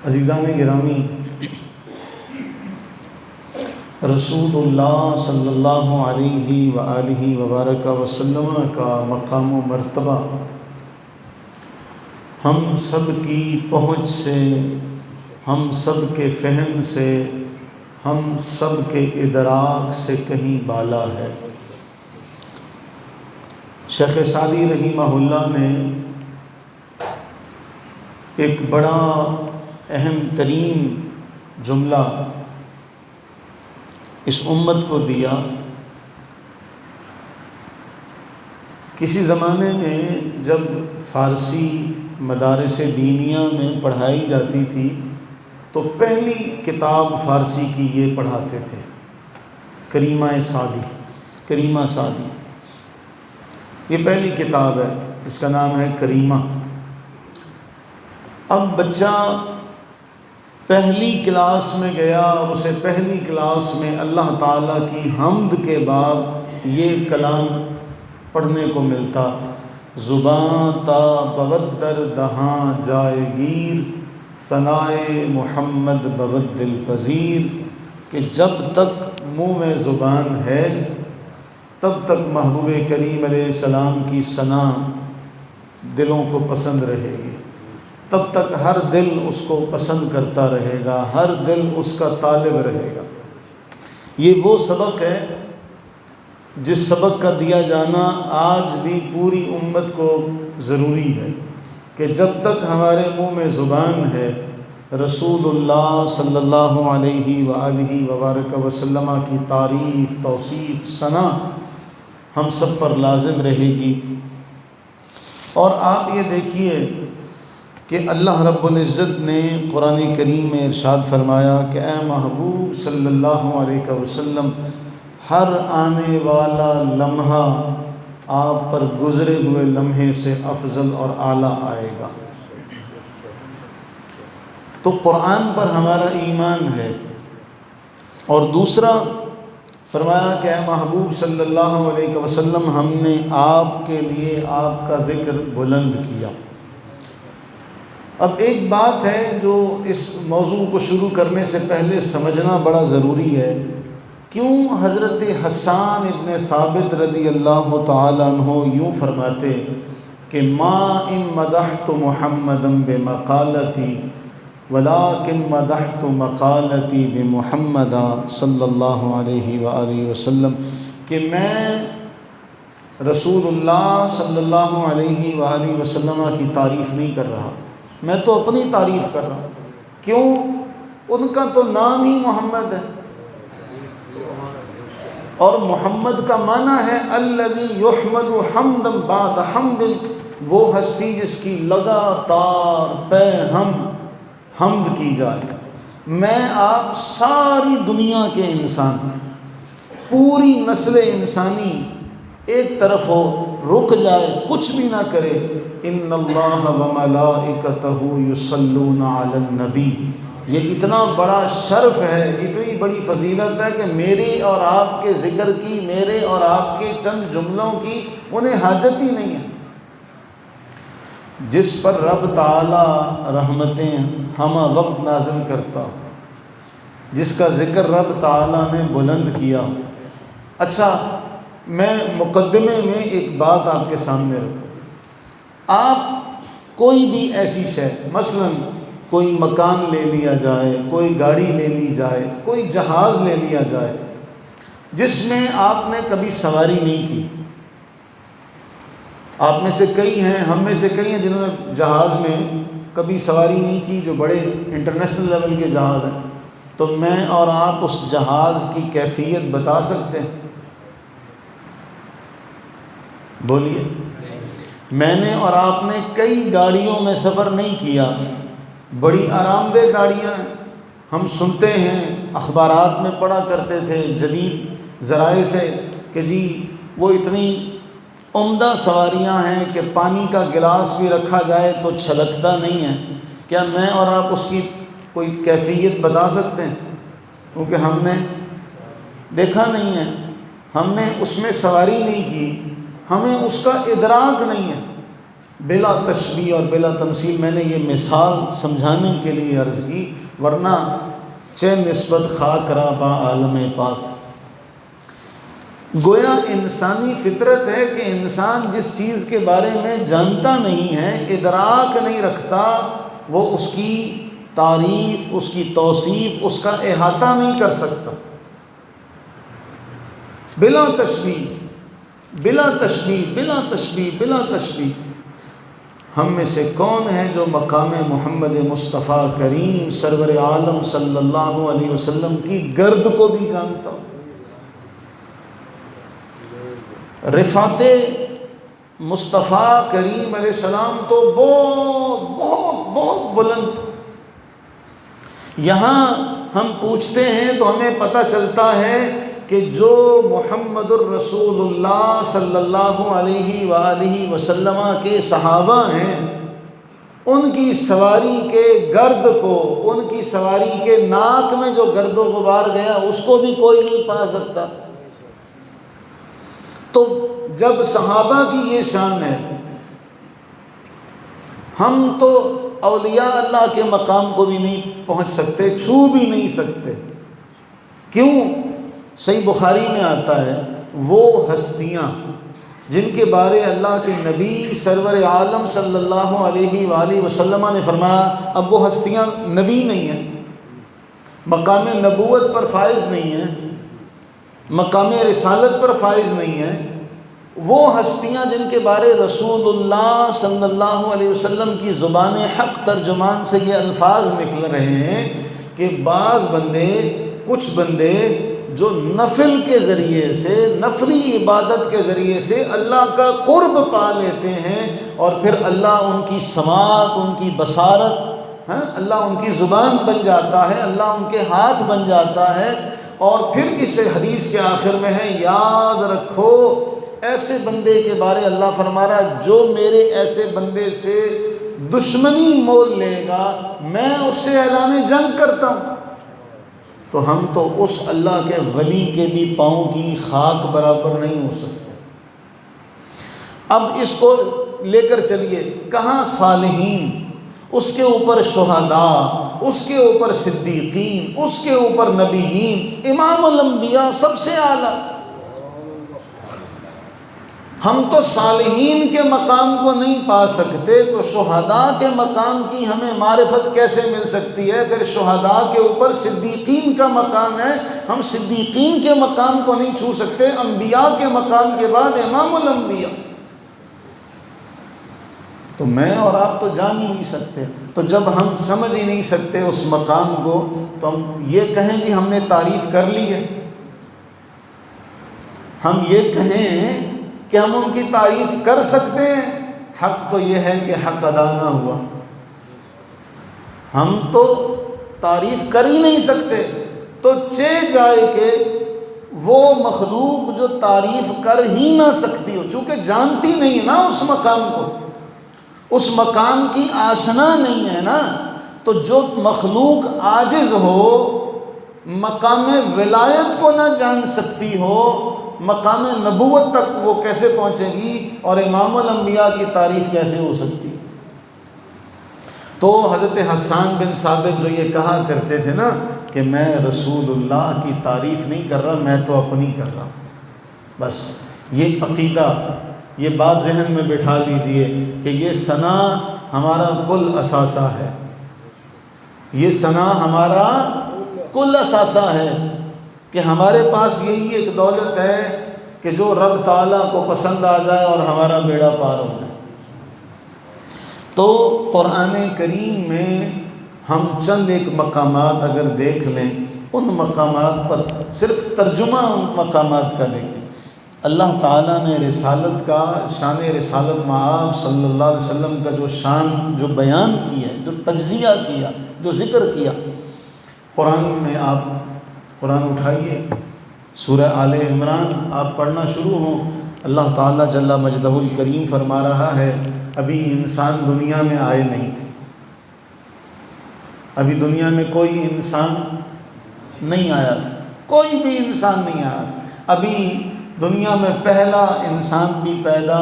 عزیزان گرامی، رسول اللہ صلی اللہ علیہ وآلہ وبارک وسلم کا مقام و مرتبہ ہم سب کی پہنچ سے، ہم سب کے فہم سے، ہم سب کے ادراک سے کہیں بالا ہے۔ شیخ سعدی رحمہ اللہ نے ایک بڑا اہم ترین جملہ اس امت کو دیا۔ کسی زمانے میں جب فارسی مدارس دینیہ میں پڑھائی جاتی تھی تو پہلی کتاب فارسی کی یہ پڑھاتے تھے، کریمہ سعدی۔ یہ پہلی کتاب ہے، اس کا نام ہے کریمہ۔ اب بچہ پہلی کلاس میں گیا، اسے پہلی کلاس میں اللہ تعالیٰ کی حمد کے بعد یہ کلام پڑھنے کو ملتا، زباں تا بود در دہاں جائے گیر، ثنائے محمد بود دل پذیر، کہ جب تک منہ میں زبان ہے تب تک محبوب کریم علیہ السلام کی ثنا دلوں کو پسند رہے گی، تب تک ہر دل اس کو پسند کرتا رہے گا، ہر دل اس کا طالب رہے گا۔ یہ وہ سبق ہے جس سبق کا دیا جانا آج بھی پوری امت کو ضروری ہے، کہ جب تک ہمارے منہ میں زبان ہے رسول اللہ صلی اللہ علیہ وآلہ وبارک وسلم کی تعریف، توصیف، ثنا ہم سب پر لازم رہے گی۔ اور آپ یہ دیکھیے کہ اللہ رب العزت نے قرآن کریم میں ارشاد فرمایا کہ اے محبوب صلی اللہ علیہ وسلم، ہر آنے والا لمحہ آپ پر گزرے ہوئے لمحے سے افضل اور اعلیٰ آئے گا۔ تو قرآن پر ہمارا ایمان ہے۔ اور دوسرا فرمایا کہ اے محبوب صلی اللہ علیہ وسلم، ہم نے آپ کے لیے آپ کا ذکر بلند کیا۔ اب ایک بات ہے جو اس موضوع کو شروع کرنے سے پہلے سمجھنا بڑا ضروری ہے، کیوں حضرت حسان ابن ثابت رضی اللہ تعالیٰ عنہ یوں فرماتے کہ ما ان مدحت محمدا بمقالتی ولکن مدحت مقالتی بمحمد صلی اللہ علیہ وآلہ وسلم، کہ میں رسول اللہ صلی اللہ علیہ وآلہ وسلم کی تعریف نہیں کر رہا، میں تو اپنی تعریف کر رہا ہوں۔ کیوں؟ ان کا تو نام ہی محمد ہے، اور محمد کا معنی ہے الذی یحمد حمدا بعد حمد، وہ ہستی جس کی لگاتار بے ہم حمد کی جائے۔ میں آپ ساری دنیا کے انسان، پوری نسل انسانی ایک طرف ہو، رک جائے، کچھ بھی نہ کرے، ان اللہ وملائکتہ یصلون علی النبی، یہ اتنا بڑا شرف ہے، اتنی بڑی فضیلت ہے کہ میرے اور آپ کے ذکر کی، میرے اور آپ کے چند جملوں کی انہیں حاجت ہی نہیں ہے۔ جس پر رب تعالی رحمتیں ہمہ وقت نازل کرتا، جس کا ذکر رب تعالی نے بلند کیا۔ اچھا، میں مقدمے میں ایک بات آپ کے سامنے رکھوں۔ آپ کوئی بھی ایسی شے، مثلا کوئی مکان لے لیا جائے، کوئی گاڑی لے لی جائے، کوئی جہاز لے لیا جائے جس میں آپ نے کبھی سواری نہیں کی۔ آپ میں سے کئی ہیں، ہم میں سے کئی ہیں جنہوں نے جہاز میں کبھی سواری نہیں کی، جو بڑے انٹرنیشنل لیول کے جہاز ہیں۔ تو میں اور آپ اس جہاز کی کیفیت بتا سکتے ہیں؟ بولیے۔ میں نے اور آپ نے کئی گاڑیوں میں سفر نہیں کیا، بڑی آرام دہ گاڑیاں ہیں، ہم سنتے ہیں، اخبارات میں پڑھا کرتے تھے جدید ذرائع سے کہ جی وہ اتنی عمدہ سواریاں ہیں کہ پانی کا گلاس بھی رکھا جائے تو چھلکتا نہیں ہے۔ کیا میں اور آپ اس کی کوئی کیفیت بتا سکتے ہیں؟ کیونکہ ہم نے دیکھا نہیں ہے، ہم نے اس میں سواری نہیں کی، ہمیں اس کا ادراک نہیں ہے۔ بلا تشبیہ اور بلا تمثیل. میں نے یہ مثال سمجھانے کے لیے عرض کی، ورنہ چہ نسبت خاک را با عالم پاک. گویا انسانی فطرت ہے کہ انسان جس چیز کے بارے میں جانتا نہیں ہے، ادراک نہیں رکھتا، وہ اس کی تعریف، اس کی توصیف، اس کا احاطہ نہیں کر سکتا. بلا تشبیہ، بلا تشبیہ، بلا تشبیہ، بلا تشبیہ. ہم میں سے کون ہے جو مقام محمد مصطفیٰ کریم سرور عالم صلی اللہ علیہ وسلم کی گرد کو بھی جانتا ہوں؟ رفعت مصطفیٰ کریم علیہ السلام تو بہت بہت بہت بلند. یہاں ہم پوچھتے ہیں تو ہمیں پتہ چلتا ہے کہ جو محمد الرسول اللہ صلی اللہ علیہ وآلہ وسلم کے صحابہ ہیں، ان کی سواری کے گرد کو، ان کی سواری کے ناک میں جو گرد و غبار گیا اس کو بھی کوئی نہیں پا سکتا. تو جب صحابہ کی یہ شان ہے، ہم تو اولیاء اللہ کے مقام کو بھی نہیں پہنچ سکتے، چھو بھی نہیں سکتے. کیوں؟ صحیح بخاری میں آتا ہے، وہ ہستیاں جن کے بارے اللہ کے نبی سرور عالم صلی اللہ علیہ وآلہ وسلم نے فرمایا، اب وہ ہستیاں نبی نہیں ہیں، مقام نبوت پر فائز نہیں ہیں، مقام رسالت پر فائز نہیں ہیں. وہ ہستیاں جن کے بارے رسول اللہ صلی اللہ علیہ وسلم کی زبان حق ترجمان سے یہ الفاظ نکل رہے ہیں کہ بعض بندے، کچھ بندے جو نفل کے ذریعے سے، نفلی عبادت کے ذریعے سے اللہ کا قرب پا لیتے ہیں، اور پھر اللہ ان کی سماعت، ان کی بصارت، اللہ ان کی زبان بن جاتا ہے، اللہ ان کے ہاتھ بن جاتا ہے. اور پھر اس حدیث کے آخر میں ہے، یاد رکھو ایسے بندے کے بارے اللہ فرما رہا، جو میرے ایسے بندے سے دشمنی مول لے گا میں اس سے اعلان جنگ کرتا ہوں. تو ہم تو اس اللہ کے ولی کے بھی پاؤں کی خاک برابر نہیں ہو سکتے. اب اس کو لے کر چلیے، کہاں صالحین، اس کے اوپر شہداء، اس کے اوپر صدیقین، اس کے اوپر نبیین، امام الانبیاء سب سے اعلیٰ. ہم تو صالحین کے مقام کو نہیں پا سکتے، تو شہداء کے مقام کی ہمیں معرفت کیسے مل سکتی ہے؟ پھر شہداء کے اوپر صدیقین کا مقام ہے، ہم صدیقین کے مقام کو نہیں چھو سکتے. انبیاء کے مقام کے بعد امام الانبیاء. تو میں اور آپ تو جان ہی نہیں سکتے. تو جب ہم سمجھ ہی نہیں سکتے اس مقام کو، تو ہم یہ کہیں جی ہم نے تعریف کر لی ہے، ہم یہ کہیں کہ ہم ان کی تعریف کر سکتے ہیں. حق تو یہ ہے کہ حق ادا نہ ہوا، ہم تو تعریف کر ہی نہیں سکتے. تو جائے کہ وہ مخلوق جو تعریف کر ہی نہ سکتی ہو، چونکہ جانتی نہیں ہے نا اس مقام کو، اس مقام کی آشنا نہیں ہے نا، تو جو مخلوق عاجز ہو، مقام ولایت کو نہ جان سکتی ہو، مقام نبوت تک وہ کیسے پہنچے گی، اور امام الانبیاء کی تعریف کیسے ہو سکتی؟ تو حضرت حسان بن ثابت جو یہ کہا کرتے تھے نا کہ میں رسول اللہ کی تعریف نہیں کر رہا، میں تو اپنی کر رہا ہوں. بس یہ عقیدہ، یہ بات ذہن میں بٹھا لیجئے کہ یہ ثنا ہمارا کل اثاثہ ہے، یہ ثنا ہمارا کل اثاثہ ہے، کہ ہمارے پاس یہی ایک دولت ہے کہ جو رب تعالیٰ کو پسند آ جائے اور ہمارا بیڑا پار ہو جائے. تو قرآن کریم میں ہم چند ایک مقامات اگر دیکھ لیں، ان مقامات پر صرف ترجمہ ان مقامات کا دیکھیں. اللہ تعالیٰ نے رسالت کا، شان رسالت مآب صلی اللہ علیہ وسلم کا جو شان، جو بیان کیا، جو تجزیہ کیا، جو ذکر کیا، قرآن میں آپ قرآن اٹھائیے، سورہ آل عمران آپ پڑھنا شروع ہوں، اللہ تعالیٰ جل مجدہ الکریم فرما رہا ہے، ابھی انسان دنیا میں آئے نہیں تھے، ابھی دنیا میں کوئی انسان نہیں آیا تھا، کوئی بھی انسان نہیں آیا تھا، ابھی دنیا میں پہلا انسان بھی پیدا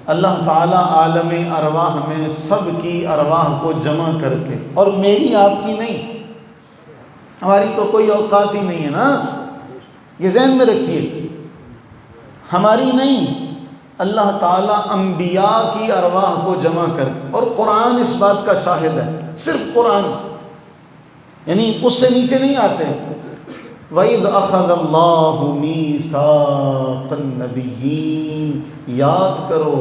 اللہ تعالیٰ عالم ارواح میں سب کی ارواح کو جمع کر کے، اور میری آپ کی نہیں، ہماری تو کوئی اوقات ہی نہیں ہے نا، یہ ذہن میں رکھیے، ہماری نہیں، اللہ تعالیٰ انبیاء کی ارواح کو جمع کر کے، اور قرآن اس بات کا شاہد ہے، صرف قرآن، یعنی اس سے نیچے نہیں آتے۔ وَإِذْ أَخَذَ اللَّهُ مِيثَاقَ النَّبِيِّينَ، یاد کرو،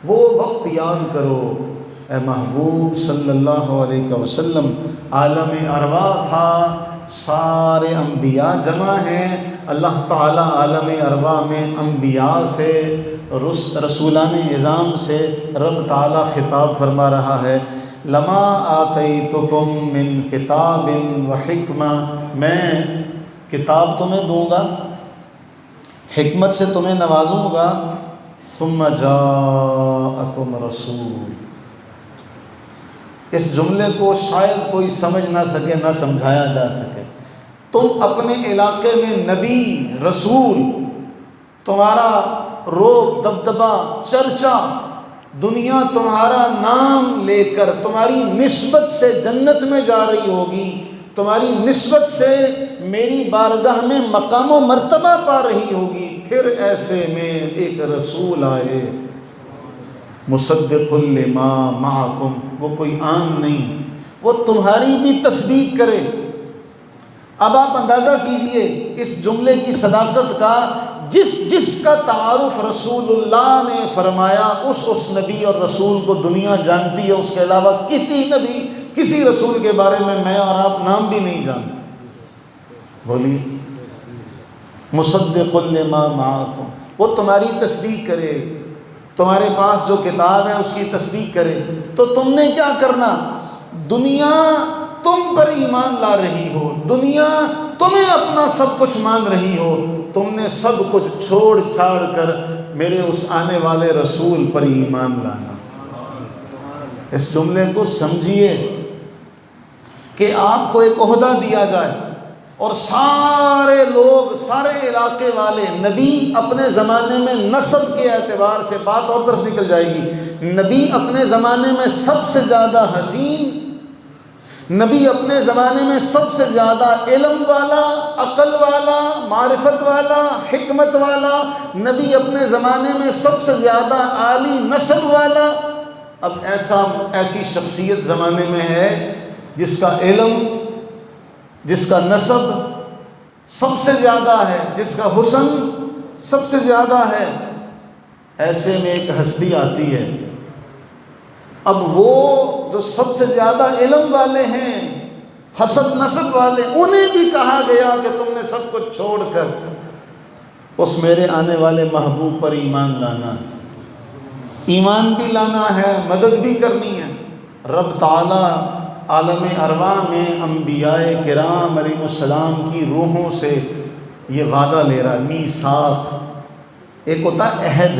وہ وقت یاد کرو اے محبوب صلی اللہ علیہ وسلم، عالم ارواح تھا، سارے انبیاء جمع ہیں، اللہ تعالیٰ عالم ارواح میں انبیاء سے، رسولان اعظام سے رب تعالیٰ خطاب فرما رہا ہے، لما آتیتکم من کتاب و حکمہ، میں کتاب تمہیں دوں گا، حکمت سے تمہیں نوازوں گا، ثم جاءکم رسول، اس جملے کو شاید کوئی سمجھ نہ سکے، نہ سمجھایا جا سکے، تم اپنے علاقے میں نبی، رسول، تمہارا روب، دبدبہ، چرچا، دنیا تمہارا نام لے کر تمہاری نسبت سے جنت میں جا رہی ہوگی، تمہاری نسبت سے میری بارگاہ میں مقام و مرتبہ پا رہی ہوگی، پھر ایسے میں ایک رسول آئے، مصدق لما معکم، وہ کوئی عام نہیں، وہ تمہاری بھی تصدیق کرے۔ اب آپ اندازہ کیجئے اس جملے کی صداقت کا، جس کا تعارف رسول اللہ نے فرمایا اس نبی اور رسول کو دنیا جانتی ہے، اس کے علاوہ کسی نبی، کسی رسول کے بارے میں اور آپ نام بھی نہیں جانتے۔ بولیے، مصدق لما معکم، وہ تمہاری تصدیق کرے، تمہارے پاس جو کتاب ہے اس کی تصدیق کرے، تو تم نے کیا کرنا؟ دنیا تم پر ایمان لا رہی ہو، دنیا تمہیں اپنا سب کچھ مان رہی ہو، تم نے سب کچھ چھوڑ چھاڑ کر میرے اس آنے والے رسول پر ایمان لانا۔ اس جملے کو سمجھیے کہ آپ کو ایک عہدہ دیا جائے اور سارے لوگ، سارے علاقے والے، نبی اپنے زمانے میں نسب کے اعتبار سے، بات اور طرف نکل جائے گی، نبی اپنے زمانے میں سب سے زیادہ حسین، نبی اپنے زمانے میں سب سے زیادہ علم والا، عقل والا، معرفت والا، حکمت والا، نبی اپنے زمانے میں سب سے زیادہ عالی نسب والا۔ اب ایسی شخصیت زمانے میں ہے جس کا علم، جس کا نسب سب سے زیادہ ہے، جس کا حسن سب سے زیادہ ہے، ایسے میں ایک ہستی آتی ہے۔ اب وہ جو سب سے زیادہ علم والے ہیں، حسب نسب والے، انہیں بھی کہا گیا کہ تم نے سب کچھ چھوڑ کر اس میرے آنے والے محبوب پر ایمان لانا، ایمان بھی لانا ہے، مدد بھی کرنی ہے۔ رب تعالیٰ عالم ارواح میں انبیاء کرام علیہ السلام کی روحوں سے یہ وعدہ لے رہا ہے، میثاق، ایک ہوتا ہے عہد،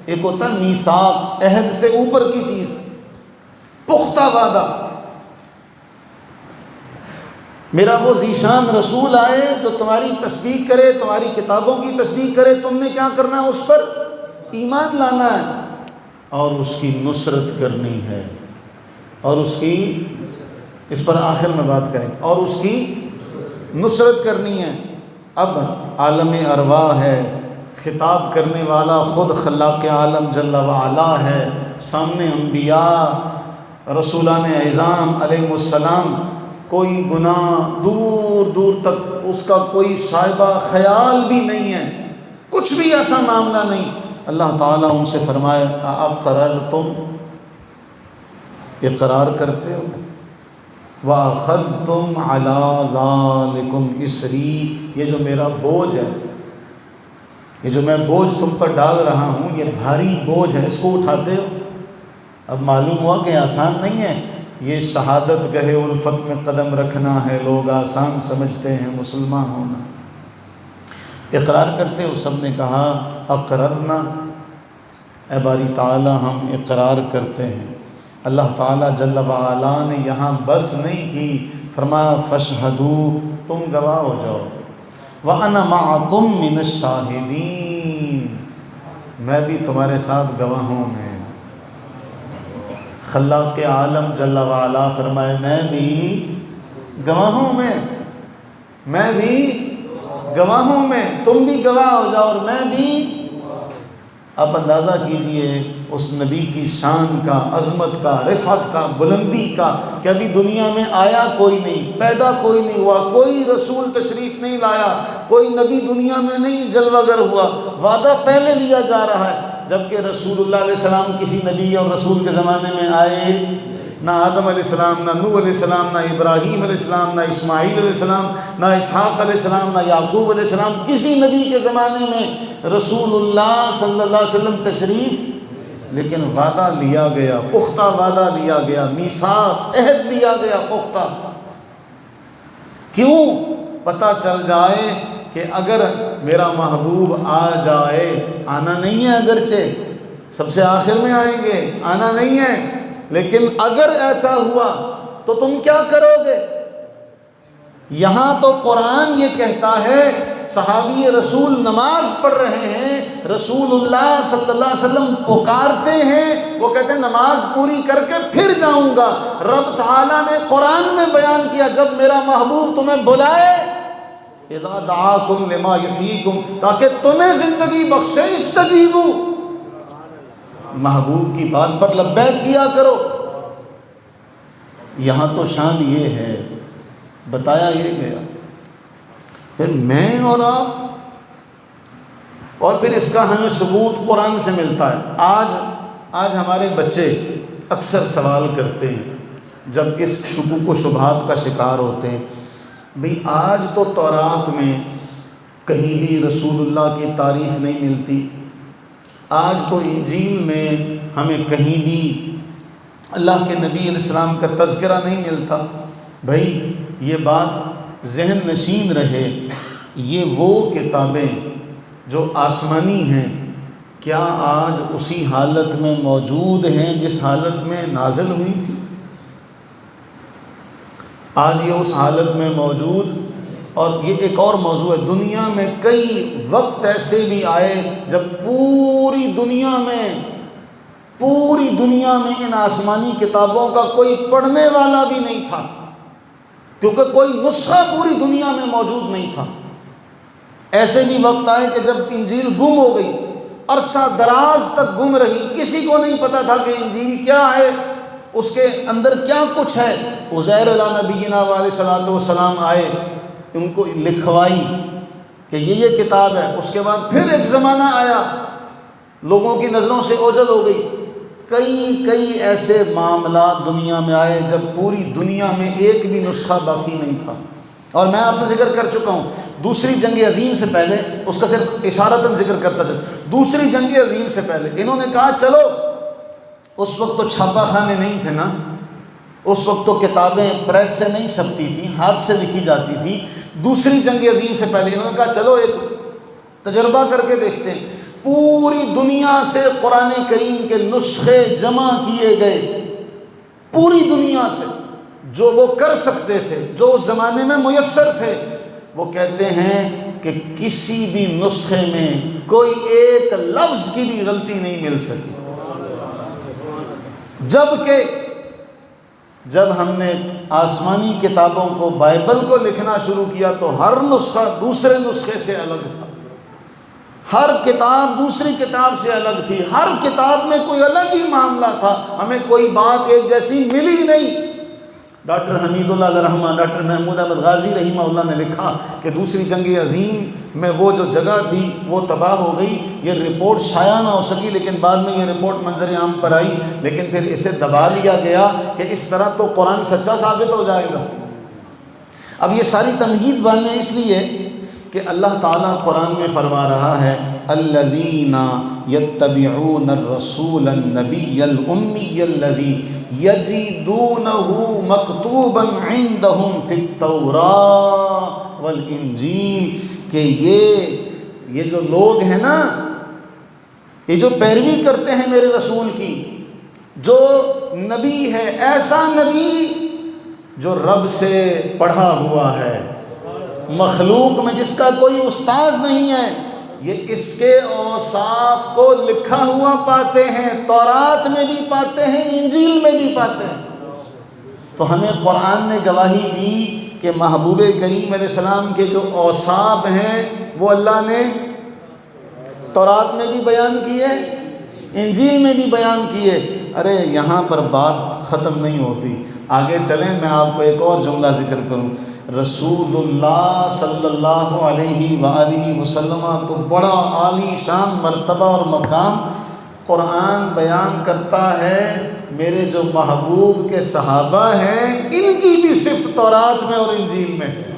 ایک ہوتا ہے میثاق، عہد سے اوپر کی چیز، پختہ وعدہ۔ میرا وہ ذیشان رسول آئے جو تمہاری تصدیق کرے، تمہاری کتابوں کی تصدیق کرے، تم نے کیا کرنا ہے؟ اس پر ایمان لانا ہے اور اس کی نصرت کرنی ہے، اور اس پر آخر میں بات کریں، اور اس کی نصرت کرنی ہے۔ اب عالم ارواح ہے، خطاب کرنے والا خود خلاق عالم جل وعلا ہے، سامنے انبیاء، رسولان اعظام علیہ السلام، کوئی گناہ دور دور تک اس کا کوئی شائبہ خیال بھی نہیں ہے، کچھ بھی ایسا معاملہ نہیں۔ اللہ تعالیٰ ان سے فرمائے، اقررتم، اقرار کرتے ہو، وَأَخَذْتُمْ عَلَىٰ ذَلِكُمْ إِصْرِي، یہ جو میرا بوجھ ہے، یہ جو میں بوجھ تم پر ڈال رہا ہوں، یہ بھاری بوجھ ہے، اس کو اٹھاتے ہو۔ اب معلوم ہوا کہ آسان نہیں ہے، یہ شہادت گہے الفت میں قدم رکھنا ہے، لوگ آسان سمجھتے ہیں مسلمان ہونا۔ اقرار کرتے ہو؟ سب نے کہا اقررنا، اے باری تعالیٰ ہم اقرار کرتے ہیں۔ اللہ تعالیٰ جل وعلا نے یہاں بس نہیں کی، فرمایا فاشہدوا، تم گواہ ہو جاؤ، وَأَنَا مَعَكُمْ مِنَ الشَّاهِدِينَ، میں بھی تمہارے ساتھ گواہوں میں۔ خلاق عالم جل وعلا فرمائے میں بھی گواہوں میں، میں بھی گواہوں میں، تم بھی گواہ ہو جاؤ اور میں بھی۔ اب اندازہ کیجئے اس نبی کی شان کا، عظمت کا، رفعت کا، بلندی کا، کہ ابھی دنیا میں آیا کوئی نہیں، پیدا کوئی نہیں ہوا، کوئی رسول تشریف نہیں لایا، کوئی نبی دنیا میں نہیں جلوہ گر ہوا، وعدہ پہلے لیا جا رہا ہے، جبکہ رسول اللہ علیہ السلام کسی نبی اور رسول کے زمانے میں آئے نہ آدم علیہ السلام، نہ نوح علیہ السلام، نہ ابراہیم علیہ السلام، نہ اسماعیل علیہ السلام، نہ اسحاق علیہ السلام، نہ یعقوب علیہ السلام، کسی نبی کے زمانے میں رسول اللہ صلی اللہ علیہ وسلم تشریف، لیکن وعدہ لیا گیا، پختہ وعدہ لیا گیا، میثاق عہد لیا گیا پختہ۔ کیوں؟ پتہ چل جائے کہ اگر میرا محبوب آ جائے، آنا نہیں ہے اگرچہ سب سے آخر میں آئیں گے، آنا نہیں ہے، لیکن اگر ایسا ہوا تو تم کیا کرو گے؟ یہاں تو قرآن یہ کہتا ہے، صحابی رسول نماز پڑھ رہے ہیں، رسول اللہ صلی اللہ علیہ وسلم پکارتے ہیں، وہ کہتے ہیں نماز پوری کر کے پھر جاؤں گا۔ رب تعالیٰ نے قرآن میں بیان کیا، جب میرا محبوب تمہیں بلائے، اذا دعاکم لما یحییکم، تاکہ تمہیں زندگی بخشے، استجیبوا، محبوب کی بات پر لبیک کیا کرو۔ یہاں تو شان یہ ہے، بتایا یہ گیا، پھر میں اور آپ، اور پھر اس کا ہمیں ثبوت قرآن سے ملتا ہے۔ آج ہمارے بچے اکثر سوال کرتے ہیں جب اس شکوک و شبہات کا شکار ہوتے ہیں، بھئی آج تو تورات میں کہیں بھی رسول اللہ کی تعریف نہیں ملتی، آج تو انجیل میں ہمیں کہیں بھی اللہ کے نبی علیہ السلام کا تذکرہ نہیں ملتا۔ بھائی یہ بات ذہن نشین رہے، یہ وہ کتابیں جو آسمانی ہیں، کیا آج اسی حالت میں موجود ہیں جس حالت میں نازل ہوئی تھی؟ آج یہ اس حالت میں موجود، اور یہ ایک اور موضوع ہے، دنیا میں کئی وقت ایسے بھی آئے جب پوری دنیا میں ان آسمانی کتابوں کا کوئی پڑھنے والا بھی نہیں تھا، کیونکہ کوئی نسخہ پوری دنیا میں موجود نہیں تھا۔ ایسے بھی وقت آئے کہ جب انجیل گم ہو گئی، عرصہ دراز تک گم رہی، کسی کو نہیں پتا تھا کہ انجیل کیا ہے، اس کے اندر کیا کچھ ہے۔ عزیر علیہ نبینا علیہ الصلوۃ والسلام آئے، ان کو لکھوائی کہ یہ کتاب ہے، اس کے بعد پھر ایک زمانہ آیا، لوگوں کی نظروں سے اوجھل ہو گئی۔ کئی ایسے معاملات دنیا میں آئے جب پوری دنیا میں ایک بھی نسخہ باقی نہیں تھا۔ اور میں آپ سے ذکر کر چکا ہوں، دوسری جنگ عظیم سے پہلے، اس کا صرف اشارتاً ذکر کرتا چل، دوسری جنگ عظیم سے پہلے انہوں نے کہا چلو، اس وقت تو چھاپا خانے نہیں تھے نا، اس وقت تو کتابیں پریس سے نہیں چھپتی تھیں، ہاتھ سے لکھی جاتی تھی۔ دوسری جنگ عظیم سے پہلے انہوں نے کہا چلو ایک تجربہ کر کے دیکھتے ہیں، پوری دنیا سے قرآن کریم کے نسخے جمع کیے گئے، پوری دنیا سے، جو وہ کر سکتے تھے، جو اس زمانے میں میسر تھے۔ وہ کہتے ہیں کہ کسی بھی نسخے میں کوئی ایک لفظ کی بھی غلطی نہیں مل سکی، جبکہ جب ہم نے آسمانی کتابوں کو، بائبل کو لکھنا شروع کیا تو ہر نسخہ دوسرے نسخے سے الگ تھا، ہر کتاب دوسری کتاب سے الگ تھی، ہر کتاب میں کوئی الگ ہی معاملہ تھا، ہمیں کوئی بات ایک جیسی ملی نہیں۔ ڈاکٹر حمید اللہ علیہ رحمہ، ڈاکٹر محمود احمد غازی رحمہ اللہ نے لکھا کہ دوسری جنگ عظیم میں وہ جو جگہ تھی وہ تباہ ہو گئی، یہ رپورٹ شائع نہ ہو سکی، لیکن بعد میں یہ رپورٹ منظر عام پر آئی، لیکن پھر اسے دبا لیا گیا کہ اس طرح تو قرآن سچا ثابت ہو جائے گا۔ اب یہ ساری تمہید باندھنے اس لیے کہ اللہ تعالیٰ قرآن میں فرما رہا ہے الذین یتبعون الرسول النبی الامی الذی یجدونہ مکتوبا عندہم فی التوراۃ والانجیل، کہ یہ جو لوگ ہیں نا، یہ جو پیروی کرتے ہیں میرے رسول کی، جو نبی ہے، ایسا نبی جو رب سے پڑھا ہوا ہے، مخلوق میں جس کا کوئی استاذ نہیں ہے، یہ اس کے اوصاف کو لکھا ہوا پاتے ہیں، تورات میں بھی پاتے ہیں، انجیل میں بھی پاتے ہیں۔ تو ہمیں قرآن نے گواہی دی کہ محبوب کریم علیہ السلام کے جو اوصاف ہیں وہ اللہ نے تورات میں بھی بیان کیے، انجیل میں بھی بیان کیے۔ ارے یہاں پر بات ختم نہیں ہوتی، آگے چلیں، میں آپ کو ایک اور جملہ ذکر کروں۔ رسول اللہ صلی اللہ علیہ وآلہ وسلم تو بڑا عالی شان مرتبہ اور مقام قرآن بیان کرتا ہے، میرے جو محبوب کے صحابہ ہیں ان کی بھی صفت تورات میں اور انجیل میں ہے۔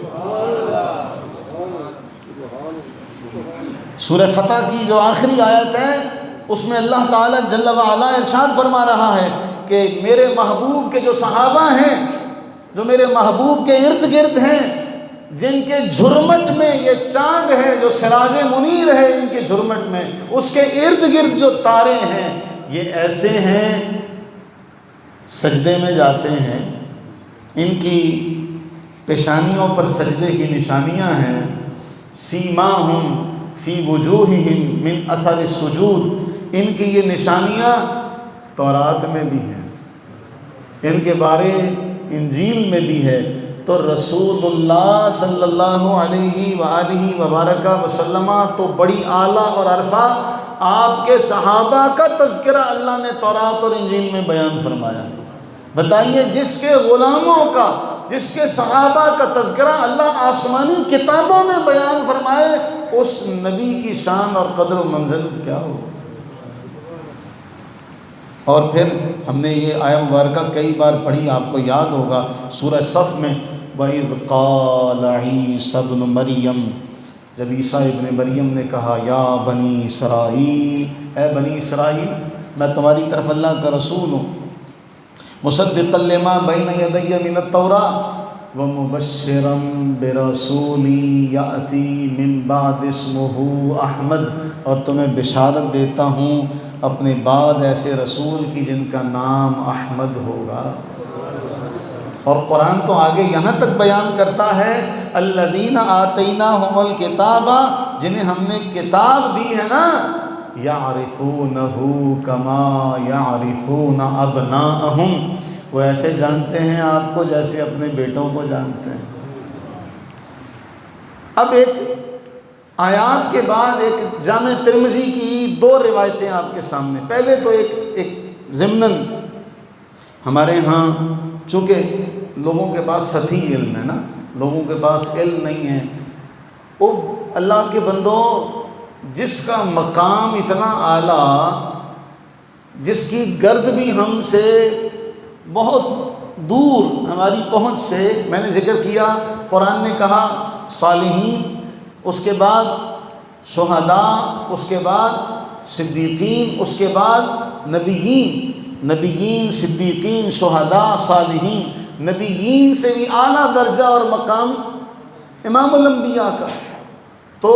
سورہ فتح کی جو آخری آیت ہے اس میں اللہ تعالیٰ جل وعلا ارشاد فرما رہا ہے کہ میرے محبوب کے جو صحابہ ہیں، جو میرے محبوب کے ارد گرد ہیں، جن کے جھرمٹ میں یہ چاند ہے جو سراج منیر ہے، ان کے جھرمٹ میں اس کے ارد گرد جو تارے ہیں، یہ ایسے ہیں سجدے میں جاتے ہیں، ان کی پیشانیوں پر سجدے کی نشانیاں ہیں، سیماہم فی وجوہہم من اثر السجود، ان کی یہ نشانیاں تورات میں بھی ہیں، ان کے بارے انجیل میں بھی ہے۔ تو رسول اللہ صلی اللہ علیہ وآلہ وبارکہ وسلم تو بڑی اعلیٰ اور عرفہ آپ کے صحابہ کا تذکرہ اللہ نے تورات اور انجیل میں بیان فرمایا۔ بتائیے، جس کے غلاموں کا، جس کے صحابہ کا تذکرہ اللہ آسمانی کتابوں میں بیان فرمائے، اس نبی کی شان اور قدر و منزلت کیا ہو۔ اور پھر ہم نے یہ آیہ مبارکہ کئی بار پڑھی، آپ کو یاد ہوگا سورہ صف میں، وَإِذْ قَالَ عِيسَى ابْنُ مَرْيَمَ، جب عیسیٰ ابن مریم نے کہا، یا بنی اسرائیل، اے بنی اسرائیل، میں تمہاری طرف اللہ کا رسول ہوں، مصدقا لما بین یدی من التوراۃ ومبشرا برسول یأتی من بعد اسمہ احمد، اور تمہیں بشارت دیتا ہوں اپنے بعد ایسے رسول کی جن کا نام احمد ہوگا۔ اور قرآن تو آگے یہاں تک بیان کرتا ہے، الذین آتیناہم الکتاب، جنہیں ہم نے کتاب دی ہے نا، یعرفونہ کما یعرفون ابناءہم، وہ ایسے جانتے ہیں آپ کو جیسے اپنے بیٹوں کو جانتے ہیں۔ اب ایک آیات کے بعد ایک جامع ترمذی کی دو روایتیں آپ کے سامنے۔ پہلے تو ایک ضمناً ہمارے ہاں چونکہ لوگوں کے پاس سطحی علم ہے نا، لوگوں کے پاس علم نہیں ہے، وہ اللہ کے بندوں، جس کا مقام اتنا اعلیٰ، جس کی گرد بھی ہم سے بہت دور، ہماری پہنچ سے، میں نے ذکر کیا قرآن نے کہا صالحین، اس کے بعد شہداء، اس کے بعد صدیقین، اس کے بعد نبیین، صدیقین، شہداء، صالحین۔ نبیین سے بھی اعلیٰ درجہ اور مقام امام الانبیاء کا، تو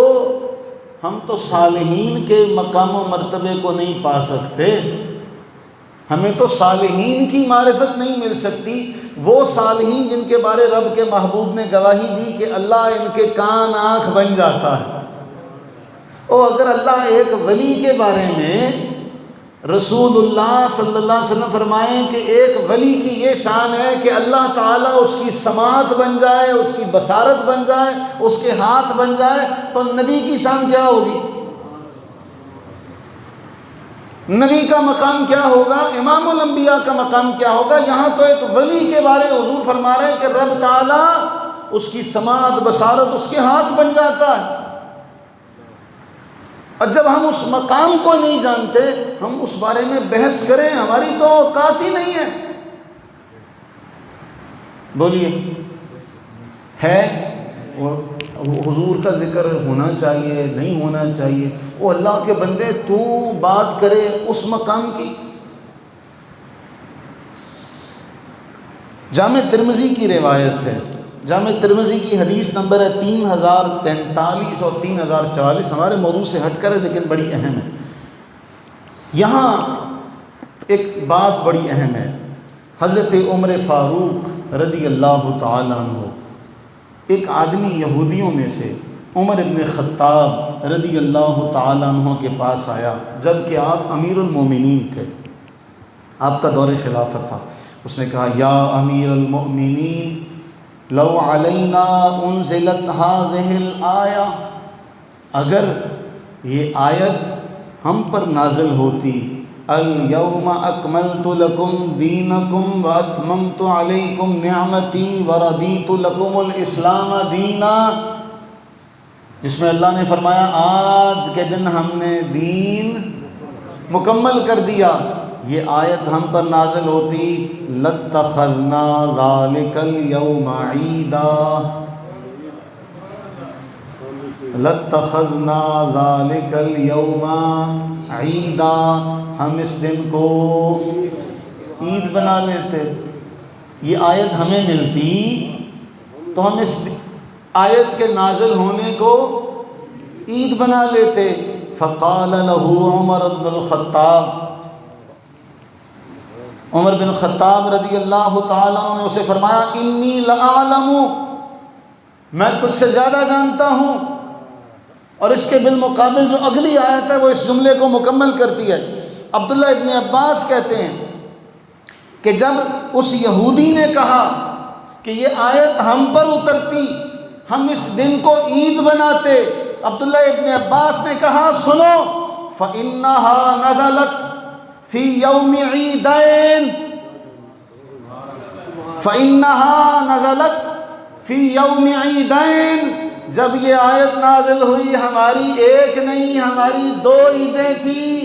ہم تو صالحین کے مقام و مرتبے کو نہیں پا سکتے، ہمیں تو صالحین کی معرفت نہیں مل سکتی۔ وہ صالحین جن کے بارے رب کے محبوب نے گواہی دی کہ اللہ ان کے کان آنکھ بن جاتا ہے، اور اگر اللہ ایک ولی کے بارے میں، رسول اللہ صلی اللہ علیہ وسلم فرمائیں کہ ایک ولی کی یہ شان ہے کہ اللہ تعالیٰ اس کی سماعت بن جائے، اس کی بصارت بن جائے، اس کے ہاتھ بن جائے، تو نبی کی شان کیا ہوگی؟ نبی کا مقام کیا ہوگا؟ امام الانبیاء کا مقام کیا ہوگا؟ یہاں تو ایک ولی کے بارے حضور فرما رہے ہیں کہ رب تعالیٰ اس کی سماعت، بصارت اس کے ہاتھ بن جاتا ہے۔ اور جب ہم اس مقام کو نہیں جانتے، ہم اس بارے میں بحث کریں، ہماری تو اوقات ہی نہیں ہے۔ بولیے، ہے وہ حضور کا ذکر ہونا چاہیے، نہیں ہونا چاہیے؟ وہ اللہ کے بندے، تو بات کرے اس مقام کی۔ جامع ترمذی کی روایت ہے، جامع ترمذی کی حدیث نمبر ہے 3043 اور 3044، ہمارے موضوع سے ہٹ کر ہے لیکن بڑی اہم ہے۔ یہاں ایک بات بڑی اہم ہے، حضرت عمر فاروق رضی اللہ تعالیٰ عنہ، ایک آدمی یہودیوں میں سے عمر ابن خطاب رضی اللہ تعالیٰ عنہ کے پاس آیا، جب کہ آپ امیر المومنین تھے، آپ کا دور خلافت تھا۔ اس نے کہا یا امیر المؤمنین لو علینا انزلت هذه الآیہ، اگر یہ آیت ہم پر نازل ہوتی، الیوم اکملت لکم دینکم واتممت علیکم نعمتی ورضیت لکم الاسلام دینا، جس میں اللہ نے فرمایا آج کے دن ہم نے دین مکمل کر دیا، یہ آیت ہم پر نازل ہوتی، لاتخذنا ذالک الیوم عیدا، لاتخذنا ذالک الیوم عیدا، ہم اس دن کو عید بنا لیتے۔ یہ آیت ہمیں ملتی تو ہم اس آیت کے نازل ہونے کو عید بنا لیتے۔ فقال له عمر بن الخطاب، عمر بن خطاب رضی اللہ تعالیٰ عنہ نے اسے فرمایا انی لأعلم، میں تجھ سے زیادہ جانتا ہوں۔ اور اس کے بالمقابل جو اگلی آیت ہے وہ اس جملے کو مکمل کرتی ہے۔ عبداللہ ابن عباس کہتے ہیں کہ جب اس یہودی نے کہا کہ یہ آیت ہم پر اترتی ہم اس دن کو عید بناتے، عبداللہ ابن عباس نے کہا سنو، فَإِنَّهَا نَزَلَتْ فِي يَوْمِ عِيدَيْن، فَإِنَّهَا نَزَلَتْ فِي يَوْمِ عِيدَيْن، جب یہ آیت نازل ہوئی ہماری ایک نہیں ہماری دو عیدیں تھیں،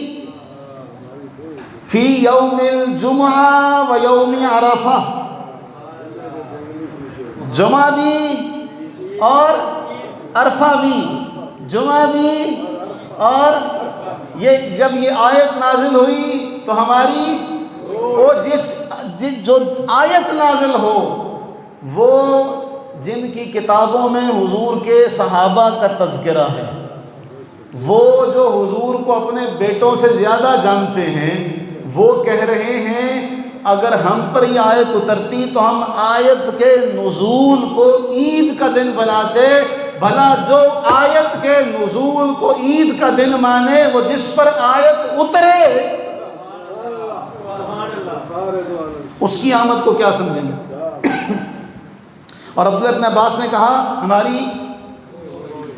فی یوم الجمعہ و یوم عرفہ، جمعہ بھی اور عرفہ بھی، جمعہ بھی اور یہ جب یہ آیت نازل ہوئی تو ہماری وہ جو آیت نازل ہو وہ جن کی کتابوں میں حضور کے صحابہ کا تذکرہ ہے، وہ جو حضور کو اپنے بیٹوں سے زیادہ جانتے ہیں، وہ کہہ رہے ہیں اگر ہم پر یہ آیت اترتی تو ہم آیت کے نزول کو عید کا دن بناتے، بھلا جو آیت کے نزول کو عید کا دن مانے وہ جس پر آیت اترے اس کی آمد کو کیا سمجھیں گے؟ اور عبداللہ ابن عباس نے کہا ہماری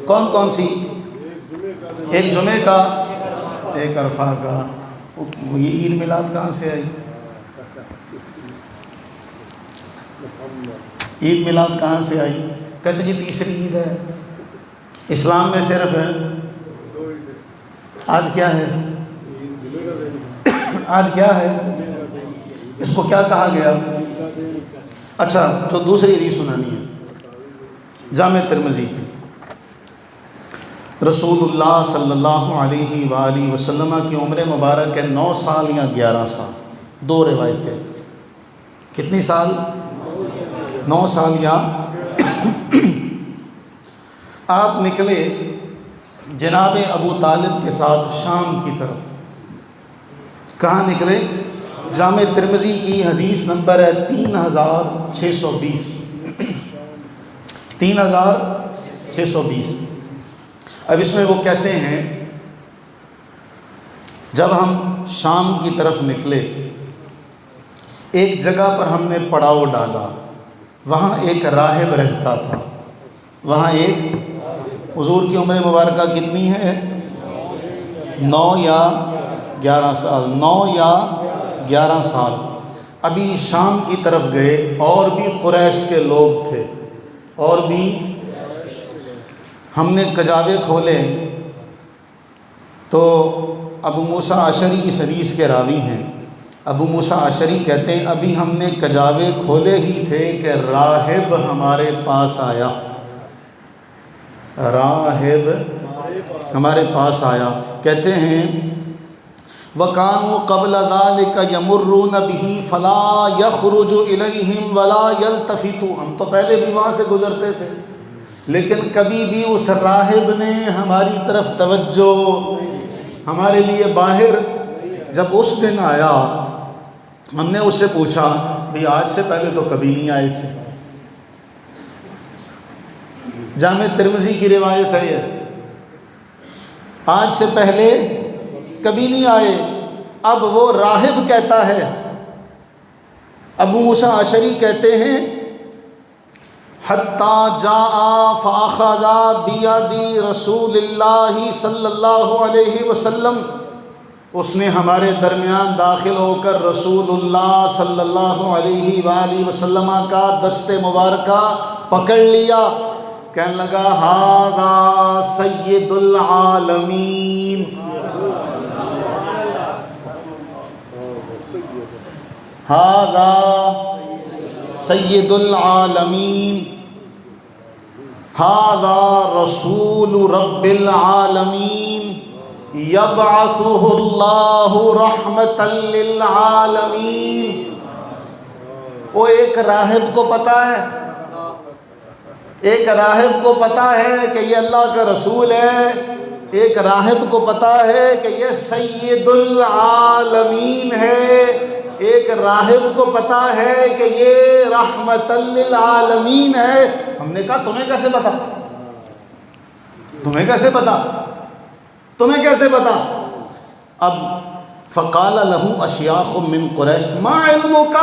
کون کون سی، ایک جمعے کا ایک عرفہ کا، یہ عید میلاد کہاں سے آئی؟ عید میلاد کہاں سے آئی؟ کہتے جی تیسری عید ہے اسلام میں، صرف ہے آج کیا ہے، آج کیا ہے، اس کو کیا کہا گیا؟ اچھا تو دوسری حدیث سنانی ہے جامع ترمذی کی، رسول اللہ صلی اللہ علیہ وآلہ وسلم کی عمر مبارک ہے 9 سال یا 11 سال، دو روایتیں، کتنی سال؟ 9 سال یا آپ نکلے جناب ابو طالب کے ساتھ شام کی طرف، کہاں نکلے؟ جامع ترمذی کی حدیث نمبر ہے 3620، 3620۔ اب اس میں وہ کہتے ہیں جب ہم شام کی طرف نکلے ایک جگہ پر ہم نے پڑاؤ ڈالا، وہاں ایک راہب رہتا تھا، وہاں ایک، حضور کی عمر مبارکہ کتنی ہے؟ 9 یا 11 سال، 9 یا 11 سال۔ ابھی شام کی طرف گئے، اور بھی قریش کے لوگ تھے، اور بھی ہم نے کجاوے کھولے تو ابو موسیٰ اشعری اس حدیث کے راوی ہیں، ابو موسیٰ اشعری کہتے ہیں ابھی ہم نے کجاوے کھولے ہی تھے کہ راہب ہمارے پاس آیا، راہب ہمارے پاس آیا، کہتے ہیں وَكَانُوا قَبْلَ ذَلِكَ يَمُرُّونَ بِهِ فَلَا يَخْرُجُ إِلَيْهِمْ وَلَا يَلْتَفِتُ، ہم تو پہلے بھی وہاں سے گزرتے تھے لیکن کبھی بھی اس راہب نے ہماری طرف توجہ، ہمارے لیے باہر، جب اس دن آیا ہم نے اس سے پوچھا بھئی آج سے پہلے تو کبھی نہیں آئے تھے، جامع ترمذی کی روایت ہے یہ، آج سے پہلے کبھی نہیں آئے۔ اب وہ راہب کہتا ہے، ابو موسیٰ اشعری کہتے ہیں حتیٰ جاء فاخذ بیدِ رسول اللہ صلی اللہ علیہ وسلم، اس نے ہمارے درمیان داخل ہو کر رسول اللہ صلی اللہ علیہ وآلہ وسلم کا دست مبارکہ پکڑ لیا، کہنے لگا ھذا سید العالمین، ھذا سید العالمین، ھذا رسول رب العالمین یبعثہ اللہ رحمتا للعالمین۔ وہ ایک راہب کو پتہ ہے، ایک راہب کو پتہ ہے کہ یہ اللہ کا رسول ہے، ایک راہب کو پتہ ہے کہ یہ سید العالمین ہے، ایک راہب کو پتہ ہے کہ یہ رحمت للعالمین ہے۔ ہم نے کہا تمہیں کیسے پتا؟ تمہیں کیسے پتا؟ تمہیں کیسے پتا؟ اب فقال له اشیاخ من قریش ما علمک،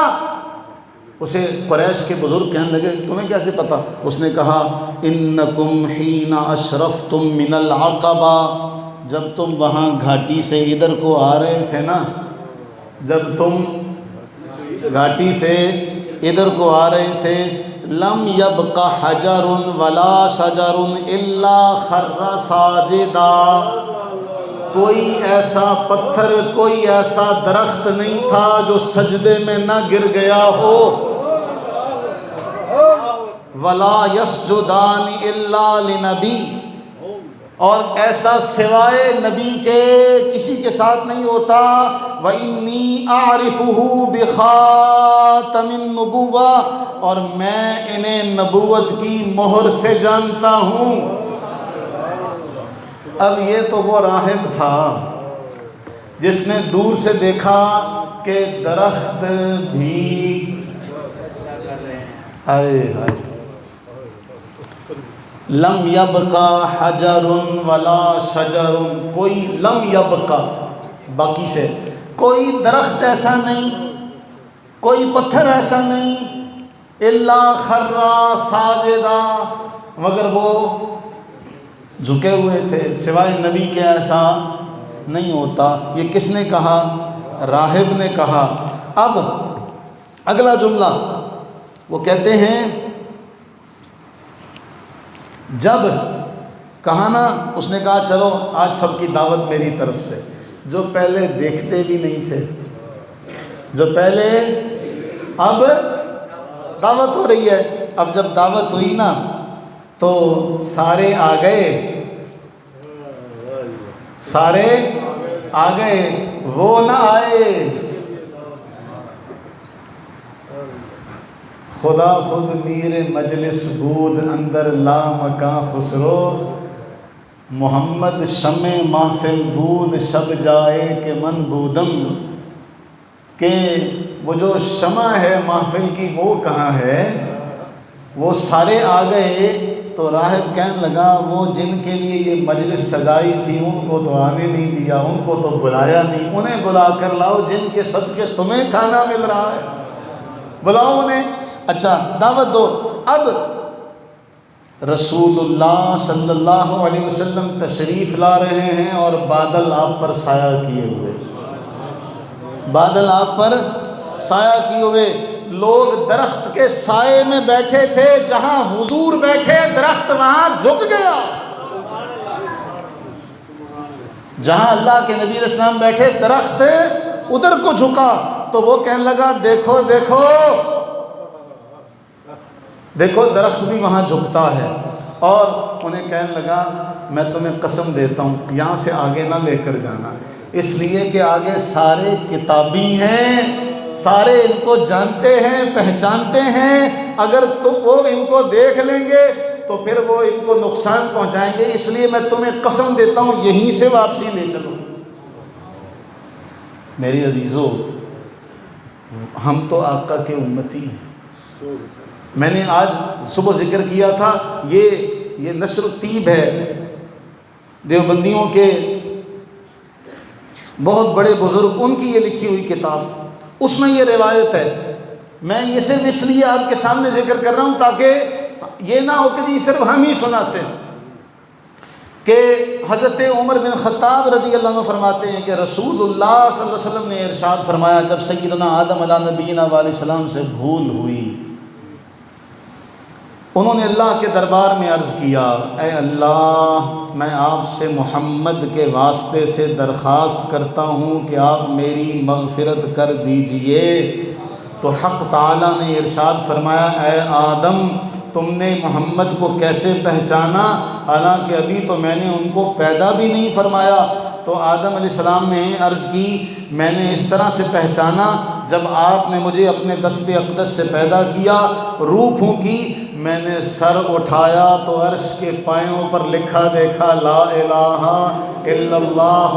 اسے قریش کے بزرگ کہنے لگے تمہیں کیسے پتا؟ اس نے کہا انکم حین اشرفتم من العقبہ، جب تم وہاں گھاٹی سے ادھر کو آ رہے تھے نا، جب تم گھاٹی سے ادھر کو آ رہے تھے، لم یبق حجر ولا شجر الا خر ساجدا، کوئی ایسا پتھر، کوئی ایسا درخت نہیں تھا جو سجدے میں نہ گر گیا ہو، ولا یسجدان الا لنبی، اور ایسا سوائے نبی کے کسی کے ساتھ نہیں ہوتا، وَإِنِّي أَعْرِفُهُ بِخَاتَمِ النُّبُوَّةِ، اور میں انہیں نبوت کی مہر سے جانتا ہوں۔ اب یہ تو وہ راہب تھا جس نے دور سے دیکھا کہ درخت بھی لم یبقا حجر ولا شجر، کوئی لم یبقا باقی سے کوئی درخت ایسا نہیں، کوئی پتھر ایسا نہیں، الا خر ساجدا، مگر وہ جھکے ہوئے تھے، سوائے نبی کے ایسا نہیں ہوتا۔ یہ کس نے کہا؟ راہب نے کہا۔ اب اگلا جملہ وہ کہتے ہیں جب کہا نا، اس نے کہا چلو آج سب کی دعوت میری طرف سے، جو پہلے دیکھتے بھی نہیں تھے، جو پہلے، اب دعوت ہو رہی ہے۔ اب جب دعوت ہوئی نا تو سارے آ گئے، سارے آ گئے، وہ نہ آئے۔ خدا خود میر مجلس بود اندر لا مکان خسرو، محمد شمع محفل بود شب جائے کہ من بودم، کہ وہ جو شمع ہے محفل کی وہ کہاں ہے؟ وہ سارے آ گئے تو راہب کہنے لگا وہ جن کے لیے یہ مجلس سجائی تھی ان کو تو آنے نہیں دیا، ان کو تو بلایا نہیں، انہیں بلا کر لاؤ جن کے صدقے تمہیں کھانا مل رہا ہے، بلاؤ انہیں، اچھا دعوت دو۔ اب رسول اللہ صلی اللہ علیہ وسلم تشریف لا رہے ہیں اور بادل آپ پر سایہ کیے ہوئے، بادل آپ پر سایہ کیے ہوئے، لوگ درخت کے سائے میں بیٹھے تھے، جہاں حضور بیٹھے درخت وہاں جھک گیا، جہاں اللہ کے نبی علیہ السلام بیٹھے درخت ادھر کو جھکا، تو وہ کہنے لگا دیکھو دیکھو دیکھو درخت بھی وہاں جھکتا ہے، اور انہیں کہنے لگا میں تمہیں قسم دیتا ہوں یہاں سے آگے نہ لے کر جانا، اس لیے کہ آگے سارے کتابی ہیں، سارے ان کو جانتے ہیں پہچانتے ہیں، اگر وہ ان کو دیکھ لیں گے تو پھر وہ ان کو نقصان پہنچائیں گے، اس لیے میں تمہیں قسم دیتا ہوں یہیں سے واپسی لے چلو۔ میرے عزیزو، ہم تو آقا کے امتی ہیں۔ میں نے آج صبح ذکر کیا تھا، یہ نشر الطیب ہے دیوبندیوں کے بہت بڑے بزرگ، ان کی یہ لکھی ہوئی کتاب، اس میں یہ روایت ہے. میں یہ صرف اس لیے آپ کے سامنے ذکر کر رہا ہوں تاکہ یہ نہ ہو کہ جی صرف ہم ہی سناتے ہیں، کہ حضرت عمر بن خطاب رضی اللہ عنہ فرماتے ہیں کہ رسول اللہ صلی اللہ علیہ وسلم نے ارشاد فرمایا، جب سیدنا آدم علیہ نبینا علیہ السلام سے بھول ہوئی، انہوں نے اللہ کے دربار میں عرض کیا، اے اللہ، میں آپ سے محمد کے واسطے سے درخواست کرتا ہوں کہ آپ میری مغفرت کر دیجئے. تو حق تعالیٰ نے ارشاد فرمایا، اے آدم، تم نے محمد کو کیسے پہچانا حالانکہ ابھی تو میں نے ان کو پیدا بھی نہیں فرمایا؟ تو آدم علیہ السلام نے عرض کی، میں نے اس طرح سے پہچانا جب آپ نے مجھے اپنے دست اقدس سے پیدا کیا، روح پھونکی، میں نے سر اٹھایا تو عرش کے پایوں پر لکھا دیکھا، لا الہ الا اللہ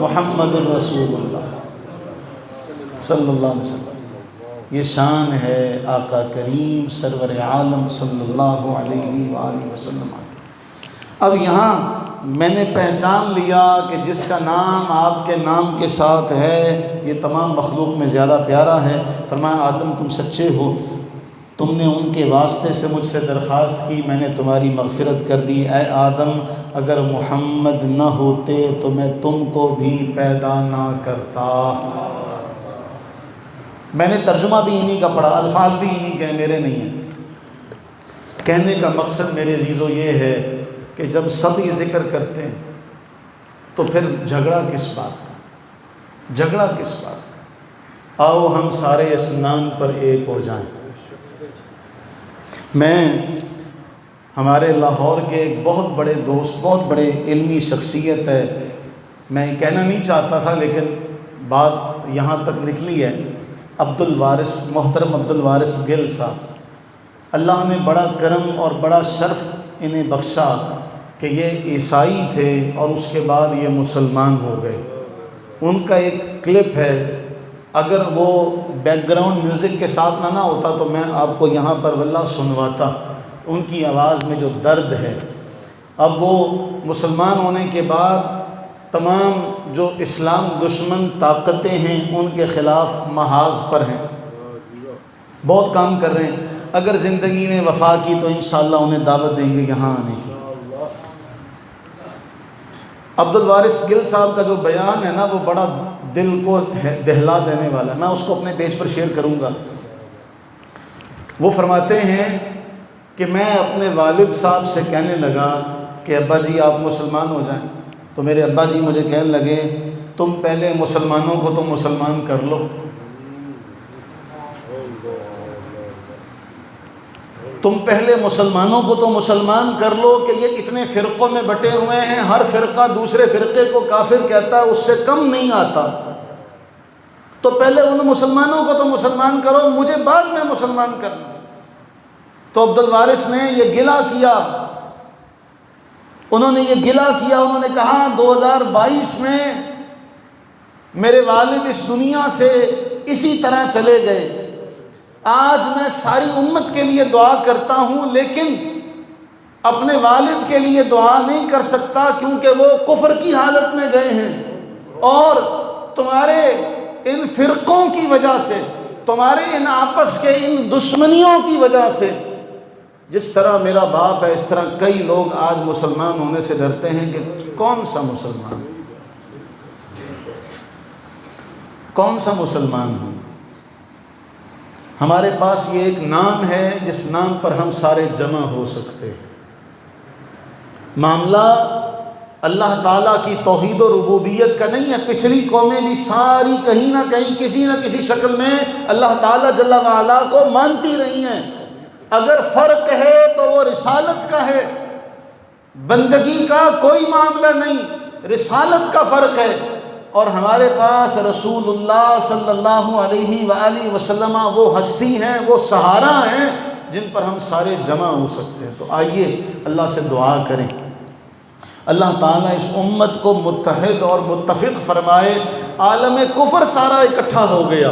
محمد الرسول اللہ صلی اللہ علیہ وسلم. یہ شان ہے آقا کریم سرور عالم صلی اللہ علیہ وآلہ وسلم. اب یہاں میں نے پہچان لیا کہ جس کا نام آپ کے نام کے ساتھ ہے یہ تمام مخلوق میں زیادہ پیارا ہے. فرمایا، آدم تم سچے ہو، تم نے ان کے واسطے سے مجھ سے درخواست کی، میں نے تمہاری مغفرت کر دی. اے آدم، اگر محمد نہ ہوتے تو میں تم کو بھی پیدا نہ کرتا. میں نے ترجمہ بھی انہی کا پڑھا، الفاظ بھی انہی کے ہیں، میرے نہیں ہیں. کہنے کا مقصد میرے عزیزو یہ ہے کہ جب سب یہ ذکر کرتے ہیں تو پھر جھگڑا کس بات کا؟ جھگڑا کس بات کا؟ آؤ ہم سارے اس نام پر ایک ہو جائیں. میں ہمارے لاہور کے ایک بہت بڑے دوست، بہت بڑے علمی شخصیت ہے، میں کہنا نہیں چاہتا تھا لیکن بات یہاں تک نکلی ہے، عبد الوارث، محترم عبد الوارث گل صاحب. اللہ نے بڑا کرم اور بڑا شرف انہیں بخشا کہ یہ عیسائی تھے اور اس کے بعد یہ مسلمان ہو گئے. ان کا ایک کلپ ہے، اگر وہ بیک گراؤنڈ میوزک کے ساتھ نہ ہوتا تو میں آپ کو یہاں پر واللہ سنواتا. ان کی آواز میں جو درد ہے. اب وہ مسلمان ہونے کے بعد تمام جو اسلام دشمن طاقتیں ہیں ان کے خلاف محاذ پر ہیں، بہت کام کر رہے ہیں. اگر زندگی نے وفا کی تو انشاءاللہ انہیں دعوت دیں گے یہاں آنے کی. عبد الوارث گل صاحب کا جو بیان ہے نا وہ بڑا دل کو دہلا دینے والا ہے، میں اس کو اپنے پیج پر شیئر کروں گا. وہ فرماتے ہیں کہ میں اپنے والد صاحب سے کہنے لگا کہ ابا جی آپ مسلمان ہو جائیں، تو میرے ابا جی مجھے کہنے لگے تم پہلے مسلمانوں کو تو مسلمان کر لو. تم پہلے مسلمانوں کو تو مسلمان کر لو کہ یہ اتنے فرقوں میں بٹے ہوئے ہیں، ہر فرقہ دوسرے فرقے کو کافر کہتا ہے، اس سے کم نہیں آتا. تو پہلے ان مسلمانوں کو تو مسلمان کرو، مجھے بعد میں مسلمان کرنا. تو عبد الوارث نے یہ گلہ کیا، انہوں نے یہ گلہ کیا، انہوں نے کہا 2022 میں میرے والد اس دنیا سے اسی طرح چلے گئے. آج میں ساری امت کے لیے دعا کرتا ہوں لیکن اپنے والد کے لیے دعا نہیں کر سکتا کیونکہ وہ کفر کی حالت میں گئے ہیں، اور تمہارے ان فرقوں کی وجہ سے، تمہارے ان آپس کے ان دشمنیوں کی وجہ سے، جس طرح میرا باپ ہے اس طرح کئی لوگ آج مسلمان ہونے سے ڈرتے ہیں کہ کون سا مسلمان، کون سا مسلمان ہوں. ہمارے پاس یہ ایک نام ہے جس نام پر ہم سارے جمع ہو سکتے ہیں. معاملہ اللہ تعالیٰ کی توحید و ربوبیت کا نہیں ہے. پچھلی قومیں بھی ساری کہیں نہ کہیں کسی نہ کسی شکل میں اللہ تعالیٰ جل وعلا کو مانتی رہی ہیں. اگر فرق ہے تو وہ رسالت کا ہے، بندگی کا کوئی معاملہ نہیں، رسالت کا فرق ہے. اور ہمارے پاس رسول اللہ صلی اللہ علیہ وآلہ وسلم وہ ہستی ہیں، وہ سہارا ہیں جن پر ہم سارے جمع ہو سکتے ہیں. تو آئیے اللہ سے دعا کریں، اللہ تعالیٰ اس امت کو متحد اور متفق فرمائے. عالم کفر سارا اکٹھا ہو گیا،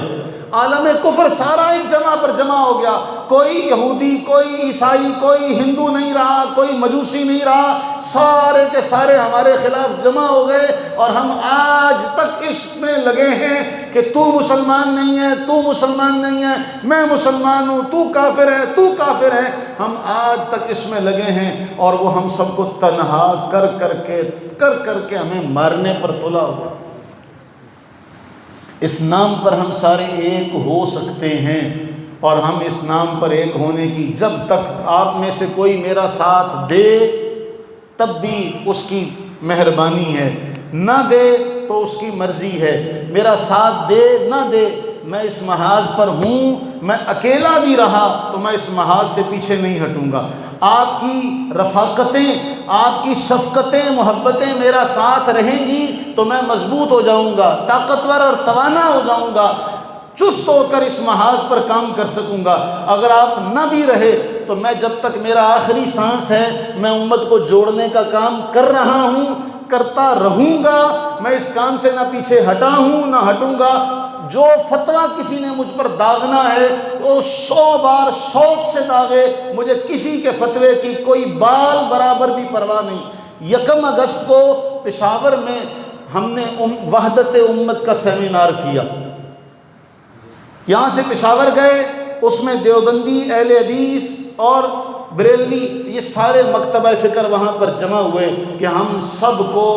عالم کفر سارا ایک جگہ پر جمع ہو گیا، کوئی یہودی، کوئی عیسائی، کوئی ہندو نہیں رہا، کوئی مجوسی نہیں رہا، سارے کے سارے ہمارے خلاف جمع ہو گئے، اور ہم آج تک اس میں لگے ہیں کہ تو مسلمان نہیں ہے، تو مسلمان نہیں ہے، میں مسلمان ہوں، تو کافر ہے، تو کافر ہے، ہم آج تک اس میں لگے ہیں، اور وہ ہم سب کو تنہا کر کر کے ہمیں مارنے پر تلا ہوا۔ اس نام پر ہم سارے ایک ہو سکتے ہیں، اور ہم اس نام پر ایک ہونے کی جب تک آپ میں سے کوئی میرا ساتھ دے تب بھی اس کی مہربانی ہے، نہ دے تو اس کی مرضی ہے، میرا ساتھ دے نہ دے میں اس محاذ پر ہوں، میں اکیلا بھی رہا تو میں اس محاذ سے پیچھے نہیں ہٹوں گا، آپ کی رفاقتیں، آپ کی شفقتیں، محبتیں میرا ساتھ رہیں گی تو میں مضبوط ہو جاؤں گا، طاقتور اور توانا ہو جاؤں گا، چست ہو کر اس محاذ پر کام کر سکوں گا۔ اگر آپ نہ بھی رہے تو میں جب تک میرا آخری سانس ہے میں امت کو جوڑنے کا کام کر رہا ہوں، کرتا رہوں گا، میں اس کام سے نہ پیچھے ہٹا ہوں نہ ہٹوں گا۔ جو فتویٰ کسی نے مجھ پر داغنا ہے وہ 100 بار شوق سے داغے، مجھے کسی کے فتوے کی کوئی بال برابر بھی پرواہ نہیں۔ 1 اگست کو پشاور میں ہم نے وحدت امت کا سیمینار کیا، یہاں سے پشاور گئے، اس میں دیوبندی، اہل حدیث اور بریلوی یہ سارے مکتبہ فکر وہاں پر جمع ہوئے کہ ہم سب کو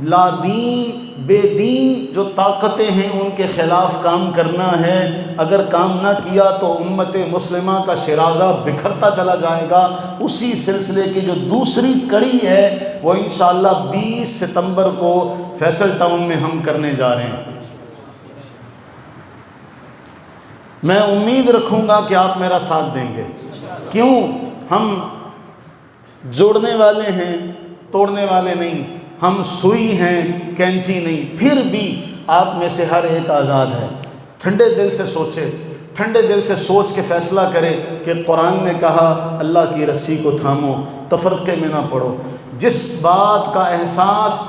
لا دین بے دین جو طاقتیں ہیں ان کے خلاف کام کرنا ہے، اگر کام نہ کیا تو امت مسلمہ کا شرازہ بکھرتا چلا جائے گا۔ اسی سلسلے کی جو دوسری کڑی ہے وہ انشاءاللہ 20 ستمبر کو فیصل ٹاؤن میں ہم کرنے جا رہے ہیں۔ میں امید رکھوں گا کہ آپ میرا ساتھ دیں گے، کیوں؟ ہم جوڑنے والے ہیں، توڑنے والے نہیں، ہم سوئی ہیں، کینچی نہیں۔ پھر بھی آپ میں سے ہر ایک آزاد ہے، ٹھنڈے دل سے سوچے، ٹھنڈے دل سے سوچ کے فیصلہ کرے کہ قرآن نے کہا اللہ کی رسی کو تھامو، تفرقے میں نہ پڑو۔ جس بات کا احساس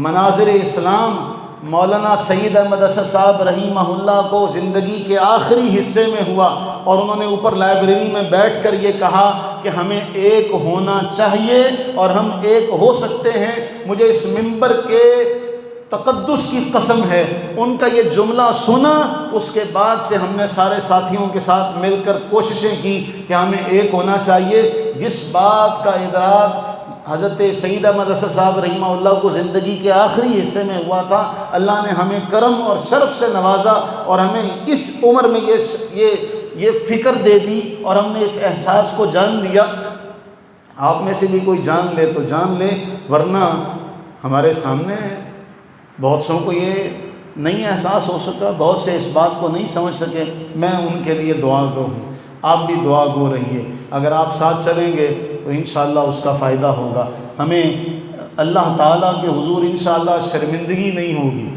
مناظر اسلام مولانا سید احمد اسد صاحب رحمہ اللہ کو زندگی کے آخری حصے میں ہوا، اور انہوں نے اوپر لائبریری میں بیٹھ کر یہ کہا کہ ہمیں ایک ہونا چاہیے اور ہم ایک ہو سکتے ہیں، مجھے اس منبر کے تقدس کی قسم ہے، ان کا یہ جملہ سنا، اس کے بعد سے ہم نے سارے ساتھیوں کے ساتھ مل کر کوششیں کی کہ ہمیں ایک ہونا چاہیے۔ جس بات کا ادراک حضرت سید احمد اسد صاحب رحمہ اللہ کو زندگی کے آخری حصے میں ہوا تھا، اللہ نے ہمیں کرم اور شرف سے نوازا اور ہمیں اس عمر میں یہ فکر دے دی اور ہم نے اس احساس کو جان لیا۔ آپ میں سے بھی کوئی جان لے تو جان لے، ورنہ ہمارے سامنے بہت سو کو یہ نہیں احساس ہو سکا، بہت سے اس بات کو نہیں سمجھ سکے، میں ان کے لیے دعا گو ہوں، آپ بھی دعا گو رہیے۔ اگر آپ ساتھ چلیں گے تو انشاءاللہ اس کا فائدہ ہوگا، ہمیں اللہ تعالیٰ کے حضور انشاءاللہ شرمندگی نہیں ہوگی،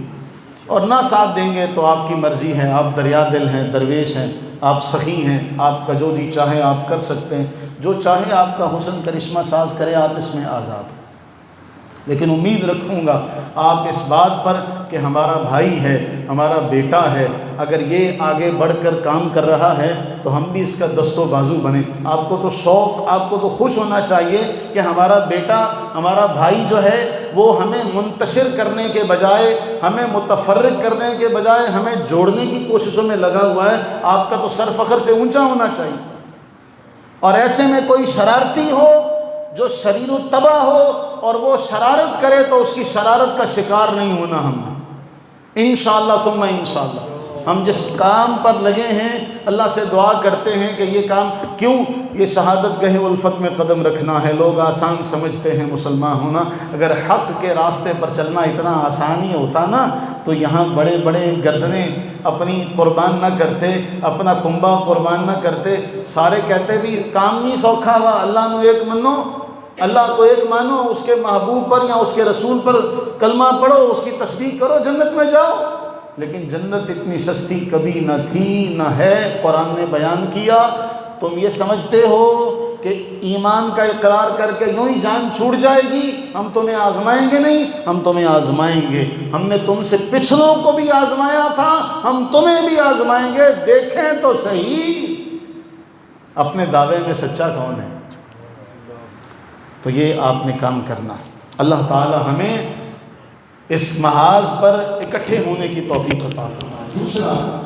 اور نہ ساتھ دیں گے تو آپ کی مرضی ہے، آپ دریا دل ہیں، درویش ہیں، آپ سخی ہیں، آپ کا جو جی چاہے آپ کر سکتے ہیں، جو چاہے آپ کا حسن کرشمہ ساز کرے، آپ اس میں آزاد ہیں۔ لیکن امید رکھوں گا آپ اس بات پر کہ ہمارا بھائی ہے، ہمارا بیٹا ہے، اگر یہ آگے بڑھ کر کام کر رہا ہے تو ہم بھی اس کا دست و بازو بنیں۔ آپ کو تو شوق، آپ کو تو خوش ہونا چاہیے کہ ہمارا بیٹا، ہمارا بھائی جو ہے وہ ہمیں منتشر کرنے کے بجائے، ہمیں متفرق کرنے کے بجائے ہمیں جوڑنے کی کوششوں میں لگا ہوا ہے۔ آپ کا تو سر فخر سے اونچا ہونا چاہیے، اور ایسے میں کوئی شرارتی ہو جو شریر و تباہ ہو اور وہ شرارت کرے تو اس کی شرارت کا شکار نہیں ہونا ہم نے، انشاءاللہ ثم انشاءاللہ۔ ہم جس کام پر لگے ہیں اللہ سے دعا کرتے ہیں کہ یہ کام، کیوں یہ شہادت گاہ الفت میں قدم رکھنا ہے، لوگ آسان سمجھتے ہیں مسلمان ہونا، اگر حق کے راستے پر چلنا اتنا آسان ہی ہوتا نا تو یہاں بڑے بڑے گردنیں اپنی قربان نہ کرتے، اپنا کنبہ قربان نہ کرتے، سارے کہتے بھی کام نہیں سوکھا ہوا، اللہ نو ایک منو، اللہ کو ایک مانو، اس کے محبوب پر یا اس کے رسول پر کلمہ پڑھو، اس کی تصدیق کرو، جنت میں جاؤ۔ لیکن جنت اتنی سستی کبھی نہ تھی نہ ہے، قرآن نے بیان کیا۔ تم یہ سمجھتے ہو کہ ایمان کا اقرار کر کے یوں ہی جان چھوٹ جائے گی، ہم تمہیں آزمائیں گے نہیں، ہم تمہیں آزمائیں گے، ہم نے تم سے پچھلوں کو بھی آزمایا تھا، ہم تمہیں بھی آزمائیں گے، دیکھیں تو صحیح اپنے دعوے میں سچا کون ہے۔ تو یہ آپ نے کام کرنا۔ اللہ تعالی ہمیں اس محاذ پر اکٹھے ہونے کی توفیق عطا فرمائے۔ دوسرا